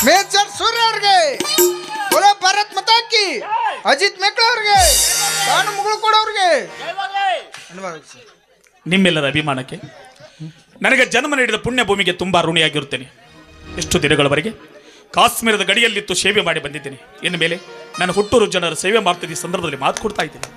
Major ಸೂರ್ಯ ಅವ್ರಿಗೆ, ಭಾರತ್ ಮತಾಕಿ, ಅಜಿತ್ ಮೇಕ್ಳ ಅವ್ರಿಗೆ, ಕಾನು ಮುಗಳು ಕೊಡೋರ್ಗೆ. ನಿಮ್ಮೆಲ್ಲರ ಅಭಿಮಾನಕ್ಕೆ ನನಗೆ ಜನ್ಮ ನೀಡಿದ ಪುಣ್ಯ ಭೂಮಿಗೆ ತುಂಬಾ ಋಣಿಯಾಗಿರುತ್ತೇನೆ. ಎಷ್ಟು ದಿನಗಳವರೆಗೆ ಕಾಶ್ಮೀರದ ಗಡಿಯಲ್ಲಿತ್ತು ಸೇವೆ ಮಾಡಿ ಬಂದಿದ್ದೇನೆ. ಇನ್ನು ಮೇಲೆ ನನ್ನ ಹುಟ್ಟೂರು ಜನರ ಸೇವೆ ಮಾಡ್ತಿದ್ದ ಈ ಸಂದರ್ಭದಲ್ಲಿ ಮಾತು ಕೊಡ್ತಾ ಇದ್ದೇನೆ.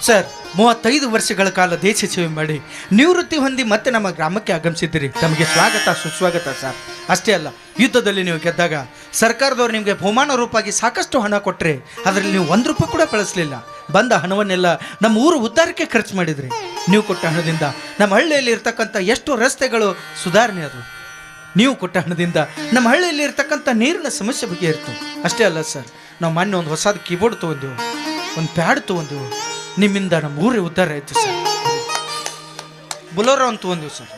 ಸರ್, 35 ವರ್ಷಗಳ ಕಾಲ ದೇಶ ಸೇವೆ ಮಾಡಿ ನಿವೃತ್ತಿ ಹೊಂದಿ ಮತ್ತೆ ನಮ್ಮ ಗ್ರಾಮಕ್ಕೆ ಆಗಮಿಸಿದ್ದೀರಿ. ತಮಗೆ ಸ್ವಾಗತ ಸುಸ್ವಾಗತ ಸರ್. ಅಷ್ಟೇ ಅಲ್ಲ, ಯುದ್ಧದಲ್ಲಿ ನೀವು ಗೆದ್ದಾಗ ಸರ್ಕಾರದವರು ನಿಮಗೆ ಬಹುಮಾನ ರೂಪವಾಗಿ ಸಾಕಷ್ಟು ಹಣ ಕೊಟ್ಟರೆ ಅದರಲ್ಲಿ ನೀವು 1 ರೂಪಾಯಿ ಕೂಡ ಬಳಸಲಿಲ್ಲ. ಬಂದ ಹಣವನ್ನೆಲ್ಲ ನಮ್ಮ ಊರು ಉದ್ಧಾರಕ್ಕೆ ಖರ್ಚು ಮಾಡಿದ್ರಿ. ನೀವು ಕೊಟ್ಟ ಹಣದಿಂದ ನಮ್ಮ ಹಳ್ಳಿಯಲ್ಲಿ ಇರ್ತಕ್ಕಂಥ ಎಷ್ಟು ರಸ್ತೆಗಳು ಸುಧಾರಣೆ ಆದವು. ನೀವು ಕೊಟ್ಟ ಹಣದಿಂದ ನಮ್ಮ ಹಳ್ಳಿಯಲ್ಲಿ ಇರ್ತಕ್ಕಂಥ ನೀರಿನ ಸಮಸ್ಯೆ ಬಗೆಹರಿತು. ಅಷ್ಟೇ ಅಲ್ಲ ಸರ್, ನಾವು ಮೊನ್ನೆ ಒಂದು ಹೊಸದು ಕೀಬೋರ್ಡ್ ತೊಗೊಂಡೆವು, ಒಂದು ಪ್ಯಾಡ್ ತೊಗೊಂಡೆವು. ನಿಮ್ಮಿಂದ ನಮ್ಮ ಊರೇ ಉದ್ಧಾರ ಆಯಿತು ಸರ್. ಬುಲೋರೋ ಅಂತ ತೊಗೊಂಡೆವು ಸರ್.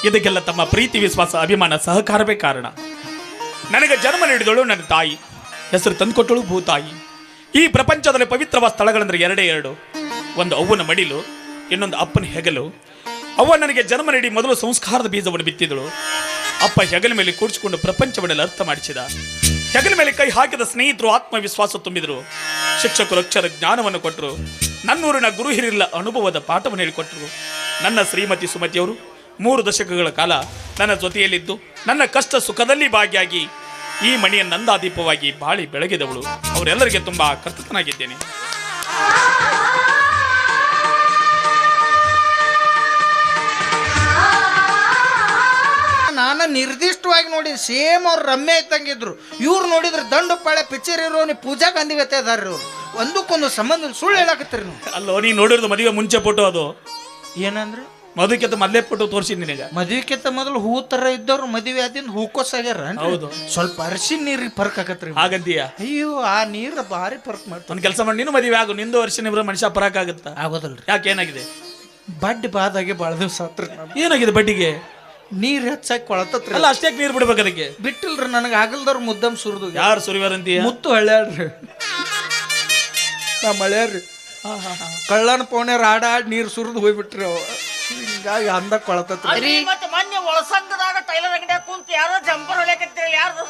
ಇದಕ್ಕೆಲ್ಲ ತಮ್ಮ ಪ್ರೀತಿ, ವಿಶ್ವಾಸ, ಅಭಿಮಾನ, ಸಹಕಾರವೇ ಕಾರಣ. ನನಗೆ ಜನ್ಮ ನೀಡಿದಳು ನನ್ನ ತಾಯಿ, ಹೆಸರು ತಂದುಕೊಟ್ಟಳು ಭೂತಾಯಿ. ಈ ಪ್ರಪಂಚದಲ್ಲಿ ಪವಿತ್ರವಾದ ಸ್ಥಳಗಳೆಂದರೆ ಎರಡೇ ಎರಡು. ಒಂದು ಅವ್ವನ ಮಡಿಲು, ಇನ್ನೊಂದು ಅಪ್ಪನ ಹೆಗಲು. ಅವ್ವ ನನಗೆ ಜನ್ಮ ನೀಡಿ ಮೊದಲು ಸಂಸ್ಕಾರದ ಬೀಜವನ್ನು ಬಿತ್ತಿದಳು. ಅಪ್ಪ ಹೆಗಲ ಮೇಲೆ ಕೂಡಿಸಿಕೊಂಡು ಪ್ರಪಂಚವನ್ನೆಲ್ಲ ಅರ್ಥ ಮಾಡಿಸಿದ. ಹೆಗಲ ಮೇಲೆ ಕೈ ಹಾಕಿದ ಸ್ನೇಹಿತರು ಆತ್ಮವಿಶ್ವಾಸ ತುಂಬಿದರು. ಶಿಕ್ಷಕರು ಅಕ್ಷರ ಜ್ಞಾನವನ್ನು ಕೊಟ್ಟರು. ನನ್ನೂರಿನ ಗುರು ಹಿರಿಯರ ಅನುಭವದ ಪಾಠವನ್ನು ಹೇಳಿಕೊಟ್ಟರು. ನನ್ನ ಶ್ರೀಮತಿ ಸುಮತಿಯವರು 3 ದಶಕಗಳ ಕಾಲ ನನ್ನ ಜೊತೆಯಲ್ಲಿದ್ದು ನನ್ನ ಕಷ್ಟ ಸುಖದಲ್ಲಿ ಭಾಗಿಯಾಗಿ ಈ ಮನೆಯ ನಂದಾದೀಪವಾಗಿ ಬಾಳಿ ಬೆಳಗಿದವಳು. ಅವರೆಲ್ಲರಿಗೆ ತುಂಬಾ ಕೃತಜ್ಞನಾಗಿದ್ದೇನೆ. ನಾನು ನಿರ್ದಿಷ್ಟವಾಗಿ ನೋಡಿ ಸೇಮ್ ಅವ್ರು ರಮ್ಯ ಇದ್ದಂಗಿದ್ರು. ಇವ್ರು ನೋಡಿದ್ರೆ ದಂಡು ಪಾಳೆ ಪಿಕ್ಚರ್ ಇರೋನಿ ಪೂಜಾ ಗಾಂಧಿ ವ್ಯತೆ ಅದಾರ್ರಿ. ಅವ್ರು ಒಂದಕ್ಕೊಂದು ಸಂಬಂಧ ಸುಳ್ಳು ಹೇಳಕತ್ತೀರಿ ನೀವು. ಅಲ್ಲೋ, ನೀ ನೋಡಿರೋದು ಮದುವೆ ಮುಂಚೆ ಫೋಟೋ. ಅದು ಏನಂದ್ರೆ ಮದುವೆಕ್ಕಿಂತ ಮೊದಲೇ ಫೋಟೋ ತೋರಿಸಿದ್ ನಿನಗೆ. ಮದುವೆಕ್ಕಿಂತ ಮೊದಲು ಹೂ ತರ ಇದ್ದವ್ರು ಮದುವೆ ಆದಿಂದ ಹೂಕೋಸಾಗ್ಯಾರ. ಹೌದು, ಸ್ವಲ್ಪ ಅರಿಶಿನ ನೀರಿಗೆ ಪರ್ಕ್ ಆಗತ್ರಿ. ಹಾಗಂತೀಯ? ಅಯ್ಯೋ, ಆ ನೀರು ಭಾರಿ ಪರ್ಕ್ ಮಾಡ್ತಾರೆ. ಒಂದು ಕೆಲಸ ಮಾಡಿ, ನೀನು ಮದುವೆ ಆಗು. ನಿಂದು ವರ್ಷ ಮನುಷ್ಯ ಪರಾಕ್ ಆಗುತ್ತಾ? ಆಗೋದಲ್ರಿ. ಯಾಕೆ, ಏನಾಗಿದೆ? ಬಡ್ಡಿ ಬಾದಾಗೆ ಭಾಳ ದಿವಸ ಹತ್ರ ಏನಾಗಿದೆ ಬಡ್ಡಿಗೆ? ನೀರ್ ಹೆಚ್ಚಾಗಿ ಕೊಳತತ್ರಿ. ಅಲ್ಲ, ಅಷ್ಟೇ ನೀರು ಬಿಡ್ಬೇಕು ಅದಕ್ಕೆ. ಬಿಟ್ಟಿಲ್ರಿ, ನನಗೆ ಆಗಲ್ದವ್ರು ಮುದ್ದಮ್ ಸುರಿದು. ಯಾರು ಸುರಿವಾರಂತೀಯ? ಮುತ್ತು ಹಳ್ಯಾಡ್ರಿ, ನಾ ಮಳ್ಯಾರ್ರಿ. ಕಳ್ಳನ ಪೋಣ್ಯಾರ ಆಡಾಡ್ ನೀರು ಸುರಿದು ಹೋಗ್ಬಿಟ್ರಿ. ಅವ ಹಿಂಗಾಗಿ ಅಂದ ಕೊಳತತ್ರಿ. ಮೊನ್ನೆ ಒಳಸಂಗದಾಗ ಟೈಲರ್ ಅಂಗಡಿಯಾಗ ಕುಂತ ಯಾರೋ ಜಂಪರ್ ಹೊಳ್ಯಾಕತ್ತೀರಲ್ಲ, ಯಾರು?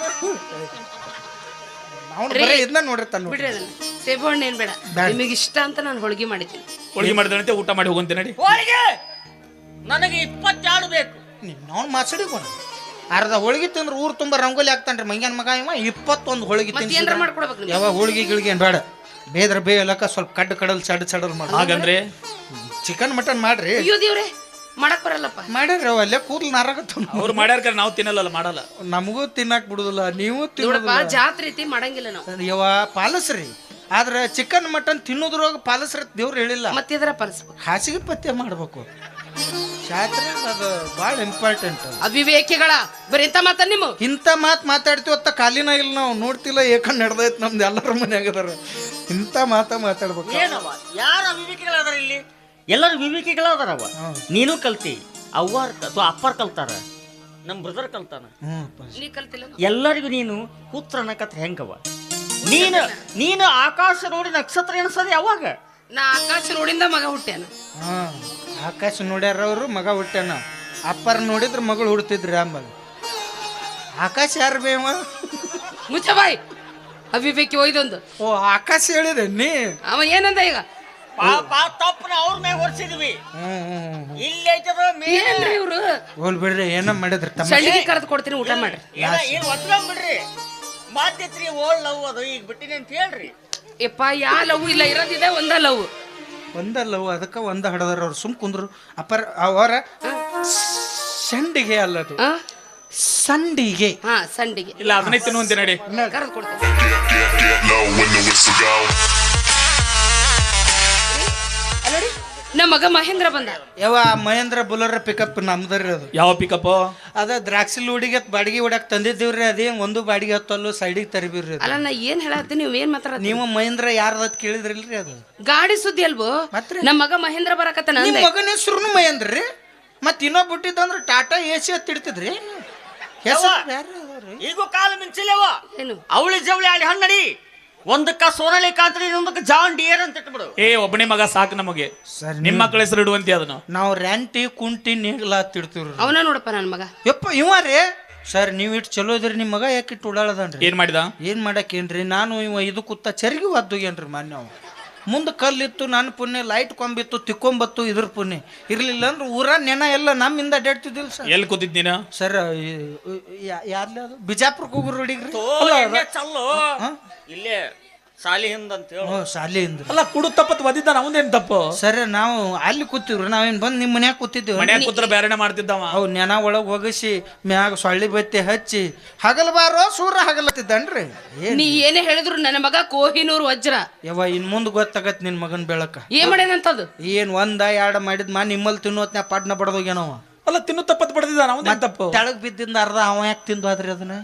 ಅವ್ನು ಬರೀ ಇದನ್ನ ನೋಡ್ರಿ ತನ್ನ. ಬಿಡ್ರಿ ಅದನ್ನ, ಸೇಬು ಹಣ್ಣು ಏನ್ ಬೇಡ. ನಿಮಗೆ ಇಷ್ಟ ಅಂತ ನಾನು ಹೋಳಿಗೆ ಮಾಡಿದ್ದೀನಿ. ಹೋಳಿಗೆ ಮಾಡಿದಂತೆ ಊಟ ಮಾಡಿ ಹೋಗಂತೆ ನಡಿ. ಹೋಳಿಗೆ ನನಗೆ 22 ಬೇಕು. ಅವ್ನು ಮಾಸಡಿ ಕೊಡ. ಅರ್ಧ ಹೋಳಿಗೆ ತಿಂದ್ರೆ ಊರು ತುಂಬ ರಂಗೋಲಿ ಹಾಕ್ತಾನ್ರಿ ಮಂಗ್ಯಾನ ಮಗ. ಇವ 21 ಹೋಳಿಗೆ ಏನಾರ ಮಾಡ್ಕೊಡ್ಬೇಕು ನಿಮ್ಗೆ. ಯಾವ ಹೋಳಿಗೆ ಗಿಳಿಗೆ ಏನ್ ಬೇಡ. ಬೇದ್ರ ಬೇಯಲಕ್ಕ ಸ್ವಲ್ಪ ಕಡ್ಡು ಕಡಲ್ ಚಡಲ್ ಮಾಡಿ. ಹಾಗಂದ್ರೆ ಚಿಕನ್ ಮಟನ್ ಮಾಡ್ರಿ. ಅಯ್ಯೋ ದೇವ್ರೆ, ಮಾಡಕ್ ಬರಲ್ಲಪ್ಪ. ಮಾಡ್ಯಾರ ಅವ ಅಲ್ಲೇ ಕೂದಲು ನಾರಾಗತ್ತ. ಅವ್ರು ಮಾಡ್ಯಾರ, ನಾವು ತಿನ್ನಲ್ಲ, ಮಾಡಲ್ಲ. ನಮಗೂ ತಿನ್ನಾಕ್ ಬಿಡುದಿಲ್ಲ, ನೀವು ನೋಡಪ್ಪ, ಜಾತ್ರೆ ರೀತಿ ಮಾಡಂಗಿಲ್ಲ ನಾವು. ಯವ ಪಾಲಸ್ರಿ. ಆದ್ರೆ ಚಿಕನ್ ಮಟನ್ ತಿನ್ನೋದ್ರೊಳಗ ಪಾಲಸ್ರ ದೇವ್ರು ಹೇಳಿಲ್ಲ. ಮತ್ತೆ ಎದರ ಪಾಲಿಸ್ಬೇಕು? ಹಾಸಿಗೆ ಪಥ್ಯ ಮಾಡ್ಬೇಕು. ಜಾತ್ರೆ ಅದು ಭಾಳ ಇಂಪಾರ್ಟೆಂಟ್. ಅವಿವೇಕಿಗಳ ಬರೀ ಇಂಥ ಮಾತ ನಿಮ್ಮ. ಇಂಥ ಮಾತು ಮಾತಾಡ್ತೀವಿ ಅತ್ತ ಕಾಲಿನ ಇಲ್ಲ, ನಾವು ನೋಡ್ತಿಲ್ಲ. ಏಕಂಡ್ ನಡೆದೈತೆ ನಮ್ದು ಎಲ್ಲರ ಮನ್ಯಾಗ ಅದಾರ. ಇಂಥ ಮಾತಾಡ್ಬೇಕು. ಏನವ, ಯಾರು ಅವಿವೇಕಿಗಳದಾರ ಇಲ್ಲಿ? ಎಲ್ಲರೂ ವಿವೇಕಿಗಳದಾರವ. ನೀನು ಕಲ್ತಿ, ಅವ್ವಾರ ಅಥವಾ ಅಪ್ಪಾರ ಕಲ್ತಾರ, ನಮ್ಮ ಬ್ರದರ್ ಕಲ್ತಾನ. ನೀ ಕಲ್ತಿಲ್ಲ. ಎಲ್ಲರಿಗೂ ನೀನು ಪುತ್ರ ಅನ್ನಕತ್ರ ಹೆಂಗವ? ನೀನು ಆಕಾಶ ನೋಡಿ ನಕ್ಷತ್ರ ಎಣಿಸೋದು ಯಾವಾಗ? ನಾ ಆಕಾಶ ನೋಡಿಂದ ಮಗ ಹುಟ್ಟ್ಯಾನ. ಆಕಾಶ ನೋಡ್ಯಾರ ಅವರು, ಮಗ ಹುಟ್ಟ್ಯಾನ. ಅಪ್ಪರ ನೋಡಿದ್ರ ಮಗಳು ಹುಡ್ತಿದ್ರಿ ಆಂಬಲ್. ಆಕಾಶ ಯಾರು ಬೇವ? ಮುಚ್ಚ ಬಾಯ್, ಅವಿವೇಕಿ ಒಯ್ದೊಂದು. ಓ, ಆಕಾಶ ಹೇಳಿದೆ ನೀ. ಅವ ಏನಂದ ಈಗ? ತಪ್ಪನ ಅವ್ರ ಮ್ಯಾಗ ಹೊರ್ಸಿದ್ವಿ. ಇಲ್ಲಿ ಏನ್ರಿ ಇವ್ರು? ಹೋಲ್ ಬಿಡ್ರಿ, ಏನ ಮಾಡಿದ್ರಿ ತಮ್ಮ. ಸಂಡಿಗೆ ಕರೆದು ಕೊಡ್ತೀನಿ, ಊಟ ಮಾಡ್ರಿ. ಏನ್ ಒತ್ಕೊಂಡ್ಬಿಡ್ರಿ. ಮಾತೈತ್ರಿ ಓಲ್ಡ್ ಲವ್ ಅದು ಈಗ ಬಿಟ್ಟಿನಿ ಅಂತ ಹೇಳ್ರಿ. ಯಪ್ಪ, ಯಾ ಲವ್ ಇಲ್ಲ, ಇರೋದಿದೆ ಒಂದ ಲವ್. ಒಂದಲ್ಲವು, ಅದಕ್ಕೆ ಒಂದ ಹಡದಾರ. ಅವ್ರು ಸುಮ್ ಕುಂದ್ರು. ಅಪ್ಪರ ಅವರ ಸಂಡಿಗೆ ಅಲ್ಲದು, ಸಂಡಿಗೆ. ಹಾ, ಸಂಡಿಗೆ ಇಲ್ಲ, ಅದನ್ನೇ ತಿನ್ನುವಂತೆ ನಡಿ. ಕರೆದು ಕೊಡ್ತೀನಿ. ಅಲ್ಲೋಡಿ, ನಮ್ಮ ಮಗ ಮಹೇಂದ್ರ ಬಂದ. ಯಾವ ಮಹೇಂದ್ರ ಬುಲರ್ ಪಿಕಪ್ ನಮ್ದರಿ. ಅದು ಯಾವ ಪಿಕಪ್? ಅದ ದ್ರಾಕ್ಷಿ ಲೋಡಿಗೆ ಬಾಡಿಗೆ ಹೊಡಕ್ ತಂದಿದ್ದೀವ್ರಿ. ಅದೇ ಒಂದು ಬಾಡಿಗೆ ಹತ್ತಲ್ಲೂ ಸೈಡಿಗೆ ತರಿಬಿರ್ರಿ. ಅಲ್ಲ, ನಾ ಏನ್ ಹೇಳತ್ತೀನಿ, ನೀವ್ ಏನ್ ಮಾತಾಡ? ನೀವು ಮಹೇಂದ್ರ ಯಾರ್ದ ಕೇಳಿದ್ರಿಲ್ರಿ? ಅದು ಗಾಡಿ ಸುದ್ದಿ ಅಲ್ವೋ? ಮತ್ರಿ ನಮ್ಮ ಮಗ ಮಹೇಂದ್ರ ಬರಕತ್ತಾನ. ನಿಮ್ಮ ಮಗನ ಹೆಸರು ಮಹೇಂದ್ರ ರೀ. ಮತ್ ಇನ್ನೊಬ್ಬ ಬಿಟ್ಟಿದ್ದಂದ್ರ ಟಾಟಾ ಎಸಿ ಅಂತ ಇಡ್ತಿದ್ರಿ. ಈಗೂ ಕಾಲ ಮಿಂಚಿಲ್ಲವ. ಏನು ಅವಳಿ ಜವಳಿ ಆಡಿ ಹಣ್ಣಡಿ ಒಂದಕ್ಕ ಸೋನಾಲಿ ಕಾಂತ್ರಿ ಇನ್ನೊಂದಕ್ಕೆ ಜಾನ್ ಡಿಯರ್ ಅಂತ ಇಟ್ಬಿಡು. ಒಬ್ಬನೇ ಮಗ ಸಾಕು ನಮಗೆ. ಸರ್ ನಿಮ್ಮ ಮಕ್ಕಳ ಹೆಸರು ಇಡುವಂತೆ ಅದನ್ನು. ನಾವು ರ್ಯಾಂಟಿ ಕುಂಟಿ ನೇಗ್ಲ ತಿಡ್ತೀವ್ರಿ. ಅವನ ನೋಡಪ್ಪ ನನ್ನ ಮಗ. ಯಪ್ಪ ಇವ ರೀ ಸರ್ ನೀವು ಇಟ್ಟು ಚಲೋ ಇದ್ರಿ ನಿಮ್ಮ ಮಗ ಯಾಕೆ ಇಟ್ಟು ಓಡಾಳದನ್ರಿ? ಏನ್ ಮಾಡಿದ? ಏನ್ ಮಾಡಕ್ಕೇನ್ರಿ ನಾನು ಇವ ಇದು ಕೂತ ಚರಿಗೆ ಒದ್ದೋಗ್ಯನ್ರಿ ಮಾನ್ಯ. ಅವ ಮುಂದೆ ಕಲ್ಲಿತ್ತು, ನನ್ನ ಪುಣ್ಯ ಲೈಟ್ ಕೊಂಬಿತ್ತು, ತಿಕ್ಕೊಂಬತ್ತು, ಇದ್ರ ಪುಣ್ಯ ಇರ್ಲಿಲ್ಲ ಅಂದ್ರೆ ಊರ ನೆನ ಎಲ್ಲ ನಮ್ಮಿಂದ ಅಡ್ಡಾಡ್ತಿದ್ದಿಲ್ಲ ಸರ್. ಎಲ್ಲಿ ಕೂತಿದ್ ನೀನು? ಸರ್ ಯಾರ್ಲಿ ಅದು ಬಿಜಾಪುರಕ್ಕೆ ಹೋಗ್ರು ಹೊಡಿಗ್ರಿ ಚಲ್ಲೋ ಇಲ್ಲೇ ಸಾಲಿ ಹಿಂದ ಅಂತ ಹೇಳು. ಶಾಲೆಯಿಂದ ಅಲ್ಲ ಕುಡು ತಪ್ಪತ್ ಒದಿದ್ದ ಅವನೇನ್ ತಪ್ಪು? ಸರ್ ನಾವು ಅಲ್ಲಿ ಕೂತಿವ್ರಿ, ನಾವೇನ್ ಬಂದು ನಿಮ್ಮ ಮನ್ಯಾಗ ಕೂತಿದ್ದೇವೆ. ಮನ್ಯಾಗ ಕೂತ್ರ ಬೇರೆನೆ ಮಾಡ್ತಿದ್ದವ. ಅವು ನೆನ ಒಳಗೆ ಒಗಸಿ ಮ್ಯಾಗ ಸೊಳ್ಳಿ ಬತ್ತಿ ಹಚ್ಚಿ ಹಗಲ್ ಬಾರೋ ಸೂರ ಹಗಲತ್ತಿದ್ದನ್ರಿ. ನೀ ಏನೇ ಹೇಳಿದ್ರು ನನ್ನ ಮಗ ಕೋಹಿನೂರ್ ವಜ್ರ. ಯವ್ವ ಇನ್ ಮುಂದೆ ಗೊತ್ತಾಗತ್ ನಿನ್ ಮಗನ್ ಬೆಳಕ ಏನ್ ಮಾಡ್ಯಾನಂತದು? ಏನ್ ಒಂದ ಎರಡ ಮಾಡಿದ್ ಮಾ ನಿಮ್ಮಲ್ಲಿ ತಿನ್ನೋತ್ನ್ಯಾ ಪಾಟ್ನ ಬಡದೋಗ್ಯಾನವ. ಅಲ್ಲ ತಿನ್ನು ತಪ್ಪತ್ ಬಡ್ದಿದ್ದ ಅವನೇನ್ ತಪ್ಪು? ತೆಳಗ್ ಬಿದ್ದಿಂದ ಅರ್ಧ ಅವ ಯಾಕೆ ತಿಂದು ಆದ್ರಿ ಅದನ್ನ?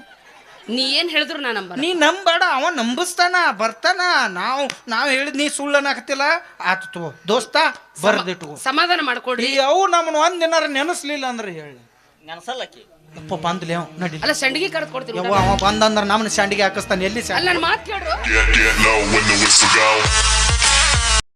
ನೀ ಏನ್ ಹೇಳಿದ್ರು ನಾ ನಂಬಲ್ಲ. ನೀ ನಂಬೇಡ, ಅವ ನಂಬಿಸ್ತಾನ ಬರ್ತಾನ. ನಾವ್ ಹೇಳಿದ್ ನೀ ಸುಳ್ಳನಾಕತಿಲ್ಲ ಆತು ತಗೋ ದೋಸ್ತ ಬರ್ದಿಟ್ಟು ಸಮಾಧಾನ ಮಾಡ್ಕೊಡ್ರಿ. ಅವು ನಮ್ಮನ್ನ ಒಂದ್ ದಿನಾರ ನೆನಸ್ಲಿಲ್ಲ ಅಂದ್ರೆ ಹೇಳಿ ನೆನಸಲ್ಲಕ್ಕಿ ಅಪ್ಪ ಬಂದ್ಲಿ ಅವ್ ನಡಿ. ಅಲ್ಲ ಸಂಡಿಗೆ ಕರೆದು ಕೊಡ್ತೀನಿ. ಯವ್ವ ಅವ ಬಂದಂದ್ರ ನಮ್ಮನ್ನ ಶಾಂಡಿಗೆ ಹಾಕಿಸ್ತಾನೆ. ಎಲ್ಲಿ ಅಲ್ಲ ನನ್ನ ಮಾತು ಕೇಳ್ರು. Get low when the whistle go.